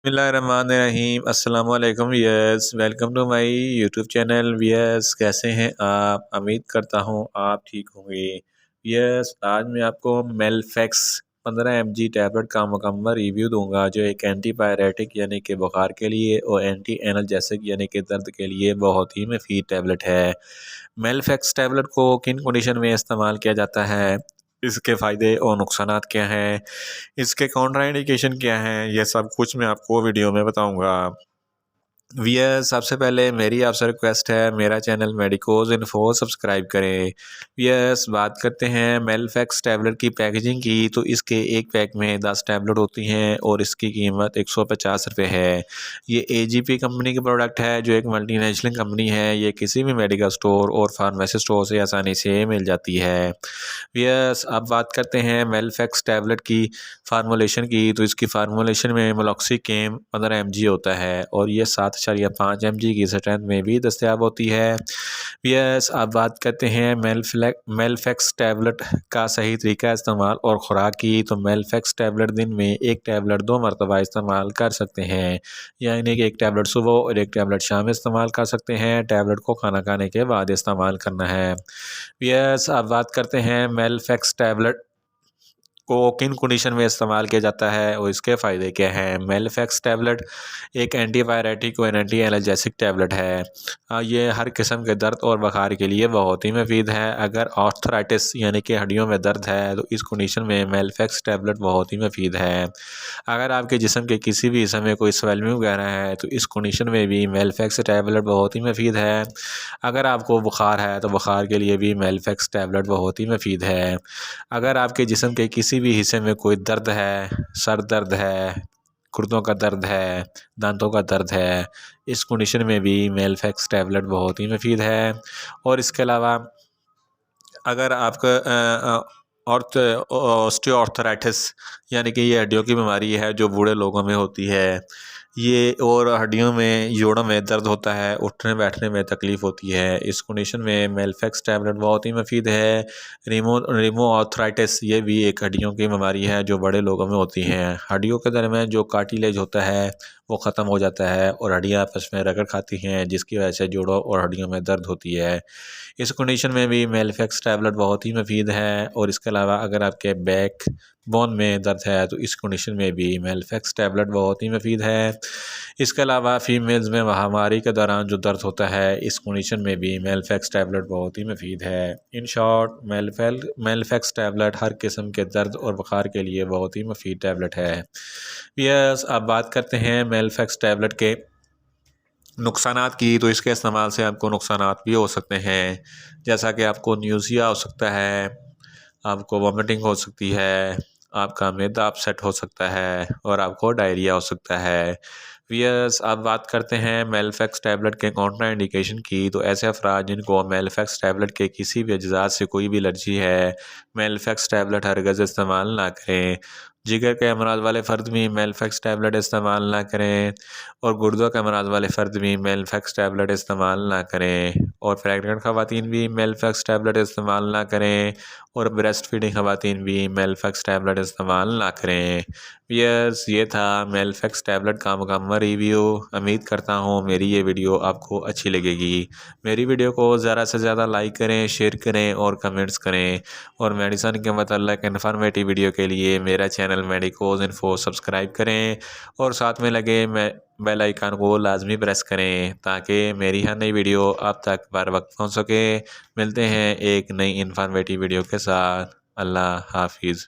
बिस्मिल्लाहिर्रहमानिर्रहीम अस्सलाम वालेकुम viewers, welcome to my YouTube channel. Viewers, कैसे हैं आप? उम्मीद करता हूँ आप ठीक होंगे। वियर्स, आज मैं आपको मेलफेक्स 15 mg टैबलेट का मुकम्मल रिव्यू दूंगा, जो एक एंटीपायरेटिक यानी कि बुखार के लिए और एंटी एनाल्जेसिक यानी कि दर्द के लिए बहुत ही मुफीद टैबलेट है। मेलफेक्स टैबलेट को किन कंडीशन में इस्तेमाल किया जाता है, इसके फ़ायदे और नुकसानात क्या हैं, इसके कॉन्ट्राइंडिकेशन क्या हैं, यह सब कुछ मैं आपको वीडियो में बताऊंगा। वियर्स, सबसे पहले मेरी आपसे रिक्वेस्ट है, मेरा चैनल मेडिकोज इन्फो सब्सक्राइब करें। वियर्स, बात करते हैं मेलफेक्स टैबलेट की पैकेजिंग की, तो इसके एक पैक में 10 टैबलेट होती हैं और इसकी कीमत 150 रुपये है। ये एजीपी कंपनी की प्रोडक्ट है, जो एक मल्टीनेशनल कंपनी है। ये किसी भी मेडिकल स्टोर और फार्मेसी स्टोर से आसानी से मिल जाती है। वियर्स, अब बात करते हैं मेलफेक्स टैबलेट की फार्मूलेशन की, तो इसकी फार्मूलेशन में मेलॉक्सिकेम 15 mg होता है और ये 7.5 mg की स्ट्रेंथ में भी दस्तयाब होती है। वियर्स, अब बात करते हैं मेलफेक्स टैबलेट का सही तरीका इस्तेमाल और ख़ुराक की, तो मेलफेक्स टैबलेट दिन में एक टैबलेट 2 मरतबा इस्तेमाल कर सकते हैं, यानी कि एक टैबलेट सुबह और एक टैबलेट शाम में इस्तेमाल कर सकते हैं। टैबलेट को खाना खाने के बाद इस्तेमाल करना है। यस, अब बात करते हैं मेलफेक्स टैबलेट को किन कंडीशन में इस्तेमाल किया जाता है और इसके फ़ायदे क्या हैं। मेलफेक्स टैबलेट एक एंटीबायोटिक और एंटी एलर्जेसिक टैबलेट है। ये हर किस्म के दर्द और बुखार के लिए बहुत ही मुफीद है। अगर आर्थराइटिस यानी कि हड्डियों में दर्द है, तो इस कंडीशन में मेलफेक्स टैबलेट बहुत ही मुफीद है। अगर आपके जिस्म के किसी भी हिस्से में कोई स्वेलिंग वगैरह है, तो इस कंडीशन में भी मेलफेक्स टैबलेट बहुत ही मुफीद है। अगर आपको बुखार है, तो बुखार के लिए भी मेलफेक्स टैबलेट बहुत ही मुफीद है। अगर आपके जिस्म के किसी भी हिस्से में कोई दर्द है, सर दर्द है, गुर्दों का दर्द है, दांतों का दर्द है, इस कंडीशन में भी मेलफेक्स टैबलेट बहुत ही मुफीद है। और इसके अलावा अगर आपका ऑस्टियोआर्थराइटिस यानी कि ये हड्डियों की बीमारी है, जो बूढ़े लोगों में होती है, ये और हड्डियों में जोड़ों में दर्द होता है, उठने बैठने में तकलीफ़ होती है, इस कंडीशन में मेलफेक्स टैबलेट बहुत ही मुफीद है। रिमो आर्थराइटिस, ये भी एक हड्डियों की बीमारी है, जो बड़े लोगों में होती हैं। हड्डियों के दरमियान जो कार्टिलेज होता है वो ख़त्म हो जाता है और हड्डियाँ आपस में रगड़ खाती हैं, जिसकी वजह से जोड़ों और हड्डियों में दर्द होती है। इस कंडीशन में भी मेलफेक्स टैबलेट बहुत ही मुफीद है। और इसके अलावा अगर आपके बैक बोन में दर्द है, तो इस कंडीशन में भी मेलफेक्स टैबलेट बहुत ही मुफीद है। इसके अलावा फीमेल्स में महामारी के दौरान जो दर्द होता है, इस कंडीशन में भी मेलफेक्स टैबलेट बहुत ही मुफीद है। इन शॉर्ट, मेलफेक्स टैबलेट हर किस्म के दर्द और बुखार के लिए बहुत ही मुफीद टैबलेट है। यस, अब बात करते हैं मेलफेक्स टैबलेट के नुकसानात की, तो इसके इस्तेमाल से आपको नुकसानात भी हो सकते हैं, जैसा कि आपको न्यूज़िया हो सकता है, आपको वॉमिटिंग हो सकती है, आपका मैदा अपसेट हो सकता है और आपको डायरिया हो सकता है। वियर्स, अब बात करते हैं मेलफेक्स टैबलेट के कॉन्ट्रा इंडिकेशन की, तो ऐसे अफराद जिनको मेलफेक्स टैबलेट के किसी भी अज्जा से कोई भी एलर्जी है, मेलफेक्स टैबलेट हरगज़ इस्तेमाल ना करें। जिगर के अमराज वाले फ़र्द भी मेलफेक्स टैबलेट इस्तेमाल ना करें और गुर्दों के अमराज वाले फ़र्द भी मेलफेक्स टैबलेट इस्तेमाल ना करें और प्रेगनेंट ख़वातीन भी मेलफेक्स टैबलेट इस्तेमाल ना करें और ब्रेस्ट फीडिंग ख़वातीन भी मेलफेक्स टैबलेट इस्तेमाल ना करें। यस, ये था मेलफेक्स टैबलेट का मुकम्मल रिव्यू। उम्मीद करता हूँ मेरी ये वीडियो आपको अच्छी लगेगी। मेरी वीडियो को ज़्यादा से ज़्यादा लाइक करें, शेयर करें और कमेंट्स करें। और मेडिसन के मतलब इन्फॉर्मेटिव वीडियो के लिए मेरा चैनल मेडिकोज इन्फो सब्सक्राइब करें और साथ में लगे बेल आइकन को लाजमी प्रेस करें, ताकि मेरी हर नई वीडियो आप तक बर वक्त पहुँच सके। मिलते हैं एक नई इन्फॉर्मेटिव वीडियो के साथ। अल्लाह हाफिज़।